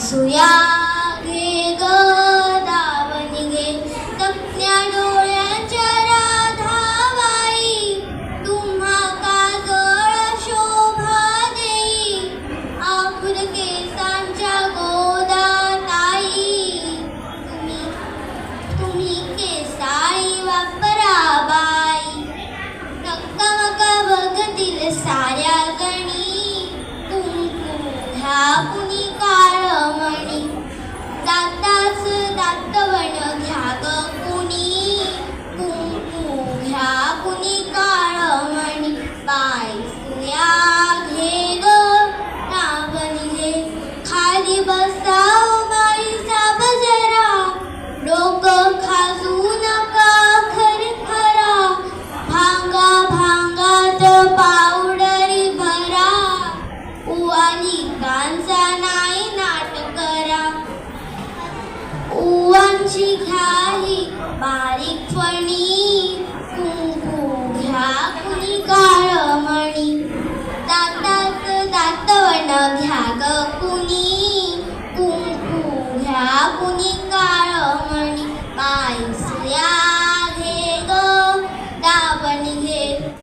सुया घे ग दावणी घे तपण्या डोळ्याच्या राधाबाई तुम्हा काजळ शोभा देई आखुर केसांच्या गोदा ताई तुम्ही केसाई वापरा बाई नक्का मका बघतील साऱ्या गणी तुमच्या कुणी काळमणी दाताच दातवण घ्या ग कुणी तुमच्या कुणी काळमणी बाई सुया घे ग नावणी घे खाली बसाव बाई साब जरा डोकं खाजू नका खरखरा भांगा भांगात पावडरी भरा उवाली कांचा नाही नाट करा उवांची घ्याही बारीक फणी कुंकू घ्या कुणी काळमणी दातात दातवण घ्या ग